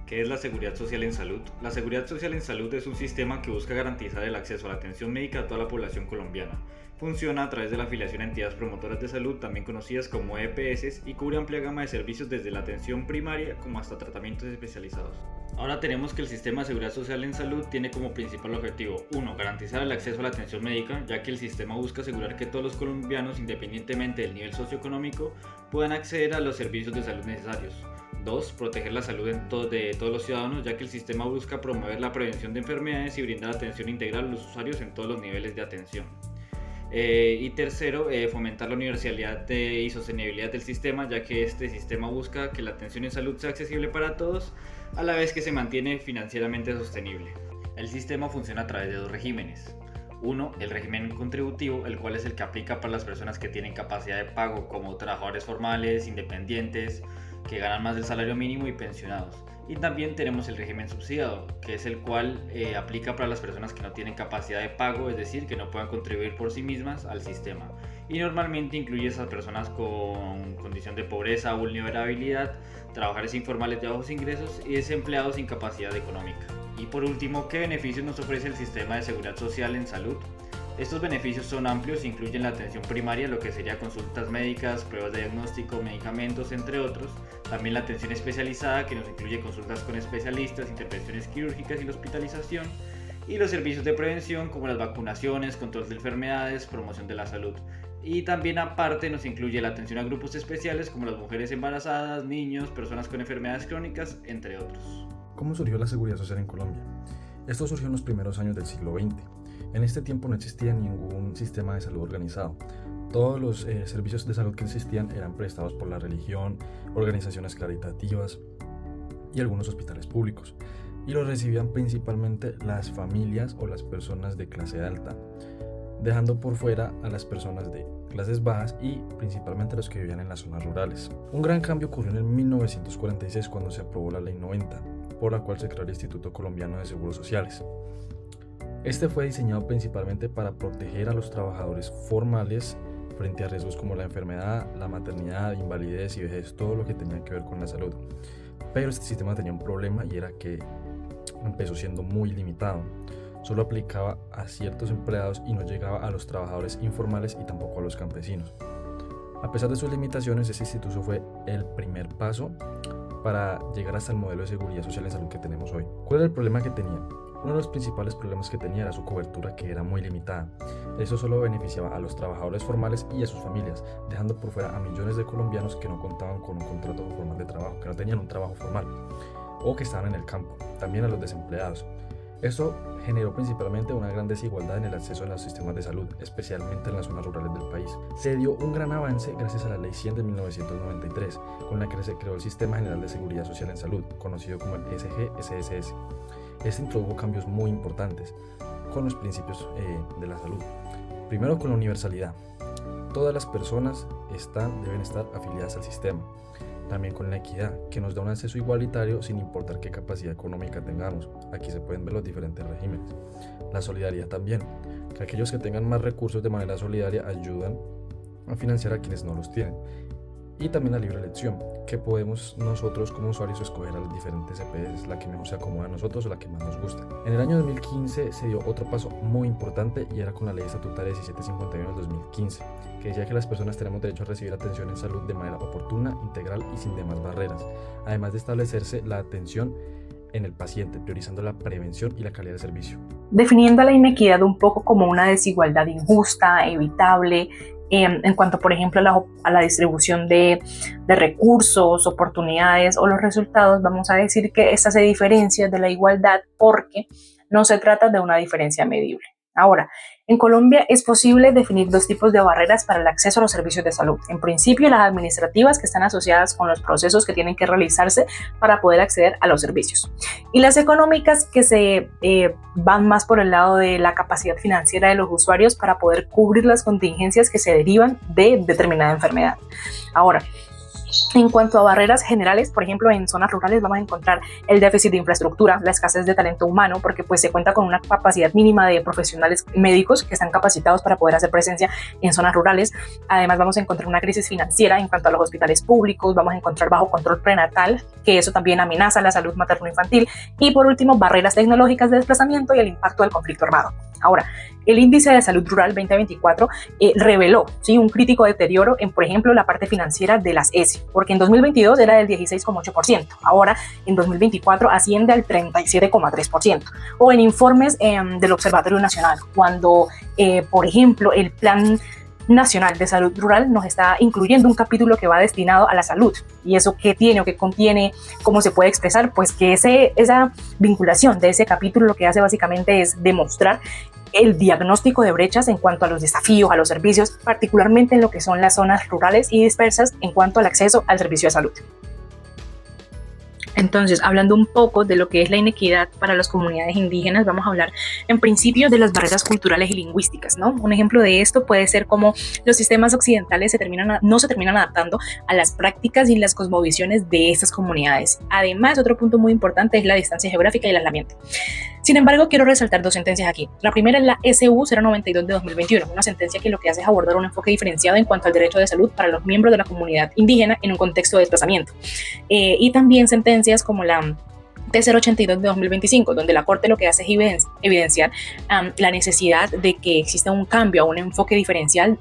¿Qué es la seguridad social en salud? La seguridad social en salud es un sistema que busca garantizar el acceso a la atención médica a toda la población colombiana. Funciona a través de la afiliación a entidades promotoras de salud, también conocidas como EPS, y cubre amplia gama de servicios desde la atención primaria como hasta tratamientos especializados. Ahora tenemos que el sistema de seguridad social en salud tiene como principal objetivo 1. Garantizar el acceso a la atención médica, ya que el sistema busca asegurar que todos los colombianos, independientemente del nivel socioeconómico, puedan acceder a los servicios de salud necesarios. 2. Proteger la salud de todos los ciudadanos, ya que el sistema busca promover la prevención de enfermedades y brindar atención integral a los usuarios en todos los niveles de atención. Y tercero, fomentar la universalidad y sostenibilidad del sistema, ya que este sistema busca que la atención en salud sea accesible para todos, a la vez que se mantiene financieramente sostenible. El sistema funciona a través de dos regímenes. Uno, el régimen contributivo, el cual es el que aplica para las personas que tienen capacidad de pago, como trabajadores formales, independientes, que ganan más del salario mínimo y pensionados. Y también tenemos el régimen subsidiado, que es el cual aplica para las personas que no tienen capacidad de pago, es decir, que no puedan contribuir por sí mismas al sistema. Y normalmente incluye a esas personas con condición de pobreza, vulnerabilidad, trabajadores informales de bajos ingresos y desempleados sin capacidad económica. Y por último, ¿qué beneficios nos ofrece el sistema de seguridad social en salud? Estos beneficios son amplios e incluyen la atención primaria, lo que sería consultas médicas, pruebas de diagnóstico, medicamentos, entre otros. También la atención especializada, que nos incluye consultas con especialistas, intervenciones quirúrgicas y la hospitalización. Y los servicios de prevención, como las vacunaciones, control de enfermedades, promoción de la salud. Y también aparte nos incluye la atención a grupos especiales, como las mujeres embarazadas, niños, personas con enfermedades crónicas, entre otros. ¿Cómo surgió la seguridad social en Colombia? Esto surgió en los primeros años del siglo XX. En este tiempo no existía ningún sistema de salud organizado. Todos los servicios de salud que existían eran prestados por la religión, organizaciones caritativas y algunos hospitales públicos. Y los recibían principalmente las familias o las personas de clase alta, dejando por fuera a las personas de clases bajas y principalmente los que vivían en las zonas rurales. Un gran cambio ocurrió en el 1946 cuando se aprobó la Ley 90, por la cual se creó el Instituto Colombiano de Seguros Sociales. Este fue diseñado principalmente para proteger a los trabajadores formales frente a riesgos como la enfermedad, la maternidad, invalidez y vejez, todo lo que tenía que ver con la salud. Pero este sistema tenía un problema y era que empezó siendo muy limitado. Solo aplicaba a ciertos empleados y no llegaba a los trabajadores informales y tampoco a los campesinos. A pesar de sus limitaciones, este instituto fue el primer paso para llegar hasta el modelo de seguridad social en salud que tenemos hoy. ¿Cuál era el problema que tenía? Uno de los principales problemas que tenía era su cobertura, que era muy limitada. Eso solo beneficiaba a los trabajadores formales y a sus familias, dejando por fuera a millones de colombianos que no contaban con un contrato formal de trabajo, que no tenían un trabajo formal o que estaban en el campo, también a los desempleados. Esto generó principalmente una gran desigualdad en el acceso a los sistemas de salud, especialmente en las zonas rurales del país. Se dio un gran avance gracias a la Ley 100 de 1993, con la que se creó el Sistema General de Seguridad Social en Salud, conocido como el SGSS. Este introdujo cambios muy importantes con los principios de la salud. Primero, con la universalidad. Todas las personas deben estar afiliadas al sistema. También con la equidad, que nos da un acceso igualitario sin importar qué capacidad económica tengamos. Aquí se pueden ver los diferentes regímenes. La solidaridad también, que aquellos que tengan más recursos de manera solidaria ayudan a financiar a quienes no los tienen. Y también la libre elección, que podemos nosotros como usuarios escoger a las diferentes EPS, la que mejor se acomoda a nosotros o la que más nos gusta. En el año 2015 se dio otro paso muy importante y era con la Ley Estatutaria 1751 del 2015, que decía que las personas tenemos derecho a recibir atención en salud de manera oportuna, integral y sin demás barreras, además de establecerse la atención en el paciente, priorizando la prevención y la calidad de servicio. Definiendo la inequidad un poco como una desigualdad injusta, evitable, en cuanto, por ejemplo, a la distribución de recursos, oportunidades o los resultados, vamos a decir que esta se diferencia de la igualdad porque no se trata de una diferencia medible. Ahora, en Colombia es posible definir dos tipos de barreras para el acceso a los servicios de salud. En principio, las administrativas, que están asociadas con los procesos que tienen que realizarse para poder acceder a los servicios. Y las económicas, que se van más por el lado de la capacidad financiera de los usuarios para poder cubrir las contingencias que se derivan de determinada enfermedad. Ahora, En cuanto a barreras generales, por ejemplo, en zonas rurales vamos a encontrar el déficit de infraestructura, la escasez de talento humano, porque pues se cuenta con una capacidad mínima de profesionales médicos que están capacitados para poder hacer presencia en zonas rurales. Además vamos a encontrar una crisis financiera en cuanto a los hospitales públicos, vamos a encontrar bajo control prenatal, que eso también amenaza la salud materno-infantil, y por último, barreras tecnológicas de desplazamiento y el impacto del conflicto armado. Ahora, el índice de salud rural 2024 reveló, ¿sí?, un crítico deterioro en, por ejemplo, la parte financiera de las ESI, porque en 2022 era del 16,8%, ahora en 2024 asciende al 37,3%, o en informes del Observatorio Nacional, cuando, por ejemplo, el Plan Nacional de Salud Rural nos está incluyendo un capítulo que va destinado a la salud. ¿Y eso qué tiene o qué contiene? ¿Cómo se puede expresar? Pues que esa vinculación de ese capítulo lo que hace básicamente es demostrar el diagnóstico de brechas en cuanto a los desafíos, a los servicios, particularmente en lo que son las zonas rurales y dispersas en cuanto al acceso al servicio de salud. Entonces, hablando un poco de lo que es la inequidad para las comunidades indígenas, vamos a hablar en principio de las barreras culturales y lingüísticas, ¿no? Un ejemplo de esto puede ser como los sistemas occidentales no se terminan adaptando a las prácticas y las cosmovisiones de estas comunidades. Además, otro punto muy importante es la distancia geográfica y el aislamiento. Sin embargo, quiero resaltar dos sentencias aquí. La primera es la SU 092 de 2021, una sentencia que lo que hace es abordar un enfoque diferenciado en cuanto al derecho de salud para los miembros de la comunidad indígena en un contexto de desplazamiento. Y también sentencias como la T082 de 2025, donde la Corte lo que hace es evidenciar la necesidad de que exista un cambio a un enfoque diferencial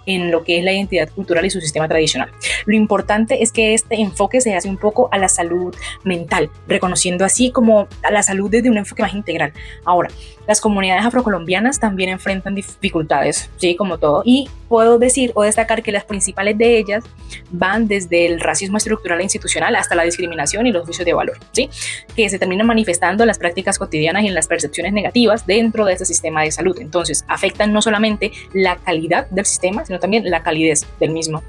en lo que es la identidad cultural y su sistema tradicional. Lo importante es que este enfoque se hace un poco a la salud mental, reconociendo así como a la salud desde un enfoque más integral. Ahora, las comunidades afrocolombianas también enfrentan dificultades, ¿sí?, como todo, y puedo decir o destacar que las principales de ellas van desde el racismo estructural e institucional hasta la discriminación y los juicios de valor, ¿sí?, que se terminan manifestando en las prácticas cotidianas y en las percepciones negativas dentro de este sistema de salud. Entonces, afectan no solamente la calidad del sistema, sino también la calidez del mismo.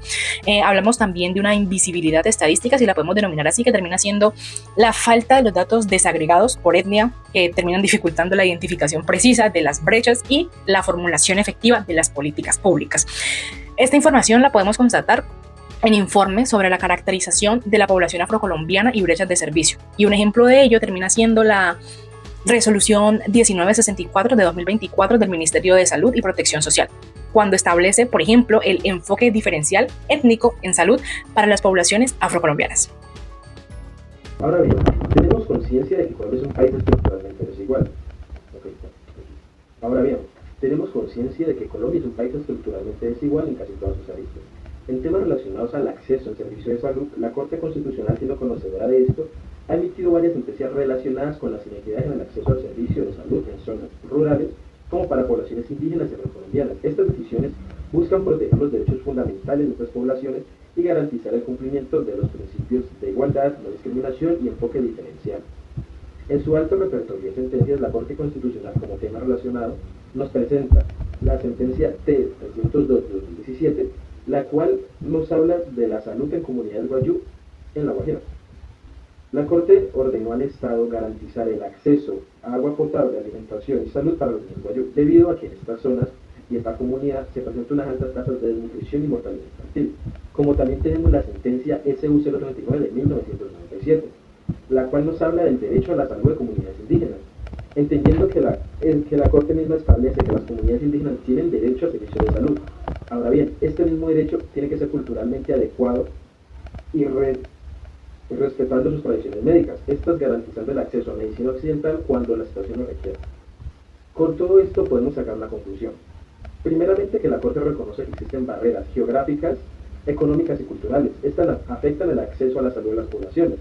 Hablamos también de una invisibilidad estadística, si la podemos denominar así, que termina siendo la falta de los datos desagregados por etnia, que terminan dificultando la identificación precisa de las brechas y la formulación efectiva de las políticas públicas. Esta información la podemos constatar en informes sobre la caracterización de la población afrocolombiana y brechas de servicio. Y un ejemplo de ello termina siendo la Resolución 1964 de 2024 del Ministerio de Salud y Protección Social, cuando establece, por ejemplo, el enfoque diferencial étnico en salud para las poblaciones afrocolombianas. Ahora bien, tenemos conciencia de que Colombia es un país estructuralmente desigual. En casi todas sus aristas. En temas relacionados al acceso al servicio de salud, la Corte Constitucional, siendo conocedora de esto, ha emitido varias sentencias relacionadas con las inequidades en el acceso al servicio de salud en zonas rurales, como para poblaciones indígenas y afrocolombianas. Estas decisiones buscan proteger los derechos fundamentales de estas poblaciones y garantizar el cumplimiento de los principios de igualdad, no discriminación y enfoque diferencial. En su alto repertorio de sentencias, la Corte Constitucional, como tema relacionado, nos presenta la sentencia T-302 de 2017, la cual nos habla de la salud en comunidades guayú en La Guajira. La Corte ordenó al Estado garantizar el acceso a agua potable, alimentación y salud para los niños guayú, debido a que en estas zonas y esta comunidad se presentan unas altas tasas de desnutrición y mortalidad infantil. Como también tenemos la sentencia SU 039 de 1997, la cual nos habla del derecho a la salud de comunidades indígenas, entendiendo que la Corte misma establece que las comunidades indígenas tienen derecho a servicios de salud. Ahora bien, este mismo derecho tiene que ser culturalmente adecuado y respetando sus tradiciones médicas, estas garantizando el acceso a medicina occidental cuando la situación lo requiera. Con todo esto podemos sacar una conclusión. Primeramente, que la Corte reconoce que existen barreras geográficas, económicas y culturales. Estas afectan el acceso a la salud de las poblaciones.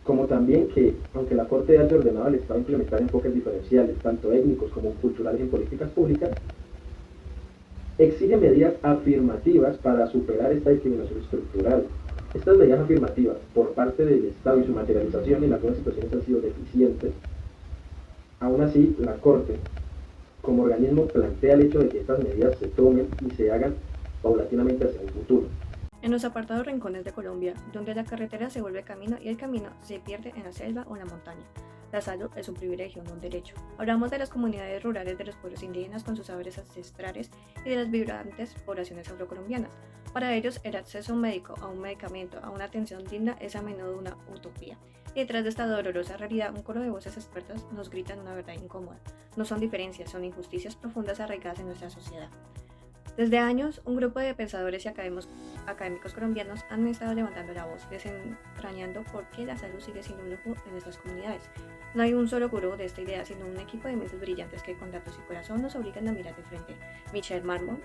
Como también que, aunque la Corte haya ordenado al Estado implementar enfoques diferenciales, tanto étnicos como culturales en políticas públicas, exige medidas afirmativas para superar esta discriminación estructural. Estas medidas afirmativas por parte del Estado y su materialización en algunas situaciones han sido deficientes. Aún así, la Corte, como organismo, plantea el hecho de que estas medidas se tomen y se hagan paulatinamente hacia un futuro. En los apartados rincones de Colombia, donde la carretera se vuelve camino y el camino se pierde en la selva o la montaña, La salud es un privilegio, no un derecho. Hablamos de las comunidades rurales de los pueblos indígenas con sus saberes ancestrales y de las vibrantes poblaciones afrocolombianas. Para ellos, el acceso médico a un medicamento, a una atención digna, es a menudo una utopía. Y detrás de esta dolorosa realidad, un coro de voces expertas nos gritan una verdad incómoda. No son diferencias, son injusticias profundas arraigadas en nuestra sociedad. Desde años, un grupo de pensadores y académicos colombianos han estado levantando la voz, desentrañando por qué la salud sigue siendo un lujo en nuestras comunidades. No hay un solo gurú de esta idea, sino un equipo de mentes brillantes que con datos y corazón nos obligan a mirar de frente. Michel Marmot,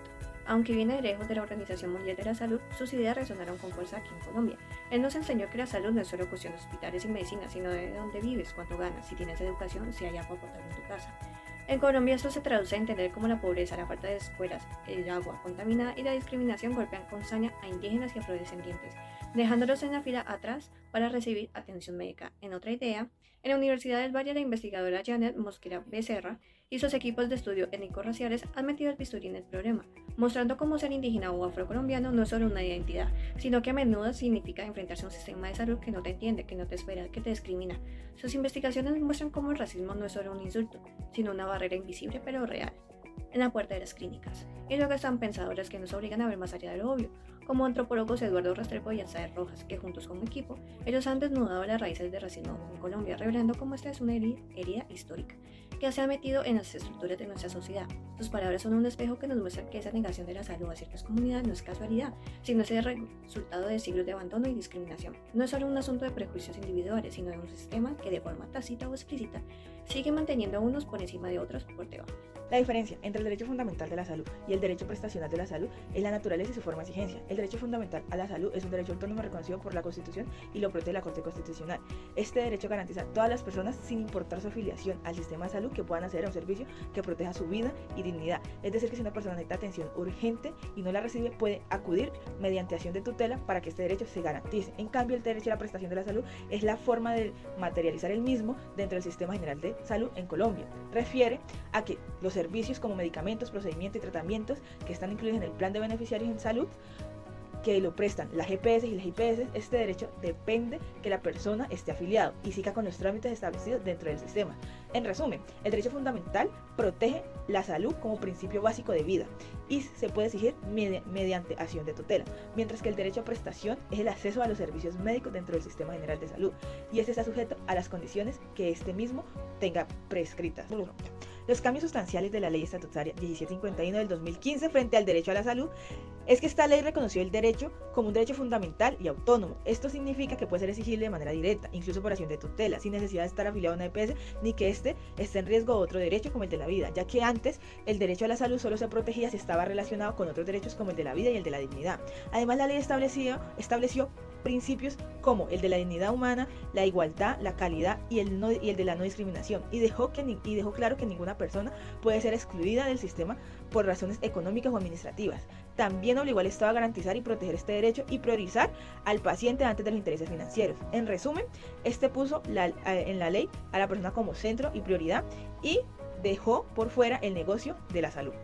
aunque viene de lejos de la Organización Mundial de la Salud, sus ideas resonaron con fuerza aquí en Colombia. Él nos enseñó que la salud no es solo cuestión de hospitales y medicina, sino de dónde vives, cuánto ganas, si tienes educación, si hay agua potable en tu casa. En Colombia esto se traduce en entender cómo la pobreza, la falta de escuelas, el agua contaminada y la discriminación golpean con saña a indígenas y afrodescendientes, dejándolos en la fila atrás para recibir atención médica. En otra idea, en la Universidad del Valle la investigadora Janet Mosquera Becerra y sus equipos de estudio étnico-raciales han metido el bisturí en el problema, mostrando cómo ser indígena o afrocolombiano no es solo una identidad, sino que a menudo significa enfrentarse a un sistema de salud que no te entiende, que no te espera, que te discrimina. Sus investigaciones muestran cómo el racismo no es solo un insulto, sino una barrera invisible pero real en la puerta de las clínicas. Y luego están pensadores que nos obligan a ver más allá de lo obvio, como antropólogos Eduardo Restrepo y Alzair Rojas, que juntos como equipo, ellos han desnudado las raíces del racismo en Colombia, revelando cómo esta es una herida histórica que se ha metido en las estructuras de nuestra sociedad. Sus palabras son un espejo que nos muestra que esa negación de la salud a ciertas comunidades no es casualidad, sino es el resultado de siglos de abandono y discriminación. No es solo un asunto de prejuicios individuales, sino de un sistema que de forma tácita o explícita sigue manteniendo a unos por encima de otros por debajo. La diferencia entre el derecho fundamental de la salud y el derecho prestacional de la salud es la naturaleza y su forma de exigencia. El derecho fundamental a la salud es un derecho autónomo reconocido por la Constitución y lo protege la Corte Constitucional. Este derecho garantiza a todas las personas, sin importar su afiliación al sistema de salud, que puedan acceder a un servicio que proteja su vida y dignidad. Es decir, que si una persona necesita atención urgente y no la recibe, puede acudir mediante acción de tutela para que este derecho se garantice. En cambio, el derecho a la prestación de la salud es la forma de materializar el mismo dentro del Sistema General de Salud en Colombia. Refiere a que los servicios como medicamentos, procedimientos y tratamientos que están incluidos en el plan de beneficiarios en salud, que lo prestan las EPS y las IPS, este derecho depende que la persona esté afiliado y siga con los trámites establecidos dentro del sistema. En resumen, el derecho fundamental protege la salud como principio básico de vida y se puede exigir mediante acción de tutela, mientras que el derecho a prestación es el acceso a los servicios médicos dentro del Sistema General de Salud y este está sujeto a las condiciones que este mismo tenga prescritas. Los cambios sustanciales de la Ley Estatutaria 1751 del 2015 frente al derecho a la salud es que esta ley reconoció el derecho como un derecho fundamental y autónomo. Esto significa que puede ser exigible de manera directa, incluso por acción de tutela, sin necesidad de estar afiliado a una EPS ni que éste esté en riesgo de otro derecho como el de la vida, ya que antes el derecho a la salud solo se protegía si estaba relacionado con otros derechos como el de la vida y el de la dignidad. Además, la ley estableció principios como el de la dignidad humana, la igualdad, la calidad y el de la no discriminación, y dejó claro que ninguna persona puede ser excluida del sistema por razones económicas o administrativas. También obligó al Estado a garantizar y proteger este derecho y priorizar al paciente antes de los intereses financieros. En resumen, este puso en la ley a la persona como centro y prioridad y dejó por fuera el negocio de la salud.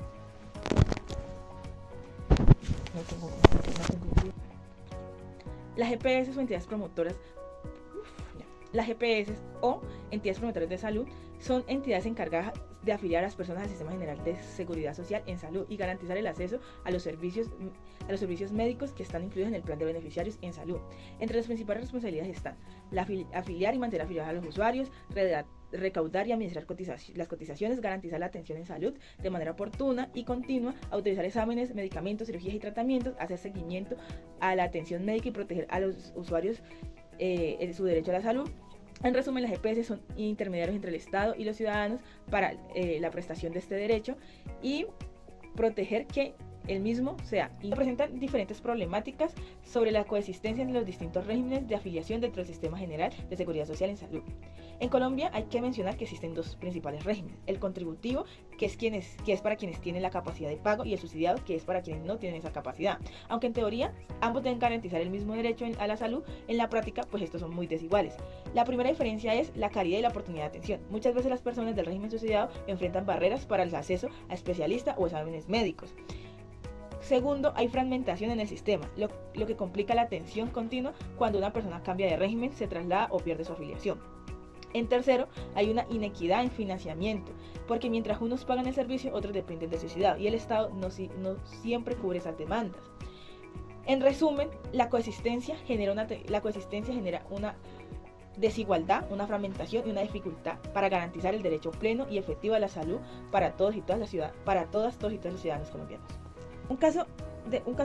Las EPS o entidades promotoras o entidades promotoras de salud son entidades encargadas de afiliar a las personas al Sistema General de Seguridad Social en salud y garantizar el acceso a los servicios médicos que están incluidos en el plan de beneficiarios en salud. Entre las principales responsabilidades están afiliar y mantener afiliados a los usuarios, recaudar y administrar las cotizaciones, garantizar la atención en salud de manera oportuna y continua, autorizar exámenes, medicamentos, cirugías y tratamientos, hacer seguimiento a la atención médica y proteger a los usuarios en su derecho a la salud. En resumen, las EPS son intermediarios entre el Estado y los ciudadanos para la prestación de este derecho y proteger que el mismo sea. Y presentan diferentes problemáticas sobre la coexistencia de los distintos regímenes de afiliación dentro del Sistema General de Seguridad Social en Salud. En Colombia hay que mencionar que existen dos principales regímenes: el contributivo, que es para quienes tienen la capacidad de pago, y el subsidiado, que es para quienes no tienen esa capacidad. Aunque en teoría ambos deben garantizar el mismo derecho a la salud, en la práctica pues estos son muy desiguales. La primera diferencia es la calidad y la oportunidad de atención. Muchas veces las personas del régimen subsidiado enfrentan barreras para el acceso a especialistas o exámenes médicos. Segundo, hay fragmentación en el sistema, lo que complica la atención continua cuando una persona cambia de régimen, se traslada o pierde su afiliación. En tercero, hay una inequidad en financiamiento, porque mientras unos pagan el servicio, otros dependen de su ciudad, y el Estado no siempre cubre esas demandas. En resumen, la coexistencia genera una desigualdad, una fragmentación y una dificultad para garantizar el derecho pleno y efectivo a la salud para todos y todas los ciudadanos colombianos. Un caso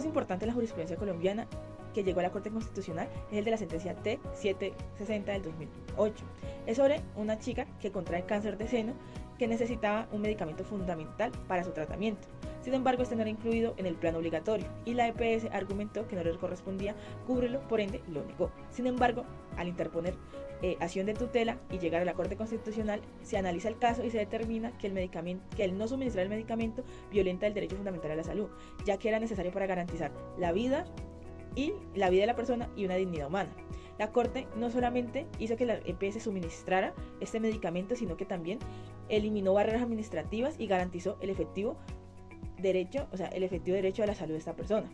importante en la jurisprudencia colombiana que llegó a la Corte Constitucional es el de la sentencia T760 del 2008. Es sobre una chica que contrae cáncer de seno que necesitaba un medicamento fundamental para su tratamiento. Sin embargo, este no era incluido en el plan obligatorio y la EPS argumentó que no le correspondía cubrirlo, por ende lo negó. Sin embargo, al interponer acción de tutela y llegar a la Corte Constitucional, se analiza el caso y se determina que el no suministrar el medicamento violenta el derecho fundamental a la salud, ya que era necesario para garantizar la vida de la persona y una dignidad humana. La Corte no solamente hizo que la EPS suministrara este medicamento, sino que también eliminó barreras administrativas y garantizó el efectivo derecho a la salud de esta persona.